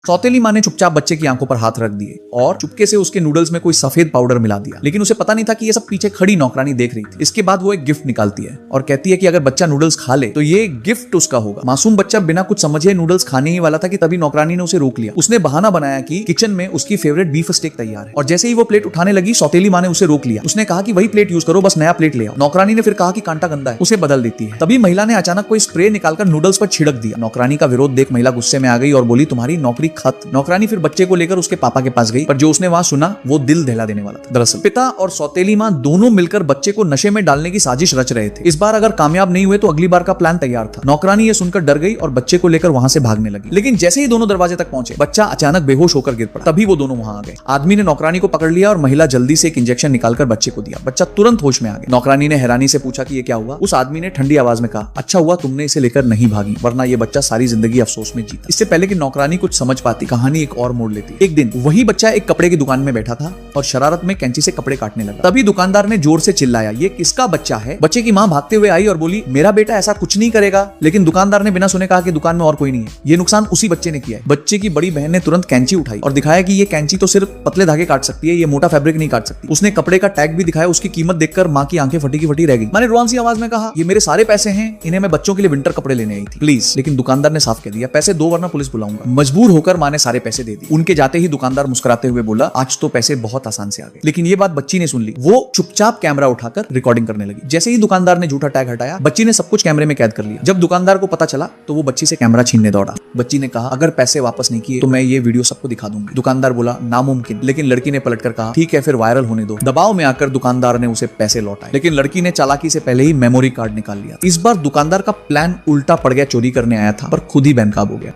सौतेली माँ ने चुपचाप बच्चे की आंखों पर हाथ रख दिए और चुपके से उसके नूडल्स में कोई सफेद पाउडर मिला दिया, लेकिन उसे पता नहीं था कि ये सब पीछे खड़ी नौकरानी देख रही थी। इसके बाद वो एक गिफ्ट निकालती है और कहती है कि अगर बच्चा नूडल्स खा ले तो ये गिफ्ट उसका होगा। मासूम बच्चा बिना कुछ समझे नूडल्स खाने ही वाला था कि तभी नौकरानी ने उसे रोक लिया। उसने बहाना बनाया कि किचन में उसकी फेवरेट बीफ स्टेक तैयार है, और जैसे ही वो प्लेट उठाने लगी सौतेली माँ ने उसे रोक लिया। उसने कहा कि वही प्लेट यूज करो, बस नया प्लेट ले आओ। नौकरानी ने फिर कहा कि कांटा गंदा है, उसे बदल देती है। तभी महिला ने अचानक कोई स्प्रे निकालकर नूडल्स पर छिड़क दिया। नौकरानी का विरोध देख महिला गुस्से में आ गई और बोली तुम्हारी नौकरी खत्म। नौकरानी फिर बच्चे को लेकर उसके पापा के पास गई, पर जो उसने वहां सुना वो दिल दहला देने वाला था। दरअसल पिता और सौतेली माँ दोनों मिलकर बच्चे को नशे में डालने की साजिश रच रहे थे। इस बार अगर कामयाब नहीं हुए तो अगली बार का प्लान तैयार था। नौकरानी ये सुनकर डर गई और बच्चे को लेकर वहां से भागने लगी, लेकिन जैसे ही दोनों दरवाजे तक पहुंचे बच्चा अचानक बेहोश होकर गिर पड़ा। तभी वो दोनों वहां आ गए। आदमी ने नौकरानी को पकड़ लिया और महिला जल्दी से एक इंजेक्शन निकालकर बच्चे को दिया। बच्चा तुरंत होश में आ गया। नौकरानी ने हैरानी से पूछा कि ये क्या हुआ। उस आदमी ने ठंडी आवाज में कहा अच्छा हुआ तुमने इसे लेकर नहीं भागी, वरना ये बच्चा सारी जिंदगी अफसोस में जीता। इससे पहले कि नौकरानी कुछ समझ पाती कहानी एक और मोड़ लेती। एक दिन वही बच्चा एक कपड़े की दुकान में बैठा था और शरारत में कैंची से कपड़े काटने लगा। तभी दुकानदार ने जोर से चिल्लाया ये किसका बच्चा है। बच्चे की मां भागते हुए आई और बोली मेरा बेटा ऐसा कुछ नहीं करेगा, लेकिन दुकानदार ने बिना सुने कहा कि दुकान में और कोई नहीं है, ये नुकसान उसी बच्चे ने किया है। बच्चे की बड़ी बहन ने तुरंत कैंची उठाई और दिखाया कि ये कैंची तो सिर्फ पतले धागे काट सकती है, ये मोटा फैब्रिक नहीं काट सकती। उसने कपड़े का टैग भी दिखाया। उसकी कीमत देखकर मां की आंखें फटी की फटी रह गई। मैंने रोआन सी आवाज में कहा ये मेरे सारे पैसे हैं, इन्हें मैं बच्चों के लिए विंटर कपड़े लेने आई थी प्लीज। लेकिन दुकानदार ने साफ कह दिया पैसे दो वरना पुलिस बुलाऊंगा। मजबूर होकर मां ने सारे पैसे दे दिए। उनके जाते ही दुकानदार मुस्कुराते हुए बोला आज तो पैसे बहुत आसान से आ गए। लेकिन ये बात बच्ची ने सुन ली। वो चुपचाप कैमरा उठाकर रिकॉर्डिंग करने लगी। जैसे ही दुकानदार ने झूठा टैग हटाया बच्ची ने सब कुछ कैमरे में कैद कर लिया। जब दुकानदार को पता चला तो वो बच्ची से कैमरा छीनने दौड़ा। बच्ची ने कहा अगर पैसे वापस नहीं किए तो मैं ये वीडियो सबको दिखा दूंगी। दुकानदार बोला नामुमकिन, लेकिन लड़की ने पलटकर कहा ठीक है फिर वायरल होने दो। दबाव में आकर दुकानदार ने उसे पैसे लौटाए, लेकिन लड़की ने चालाकी से पहले ही मेमोरी कार्ड निकाल लिया। इस बार दुकानदार का प्लान उल्टा पड़ गया। चोरी करने आया था पर खुद ही बेनकाब हो गया।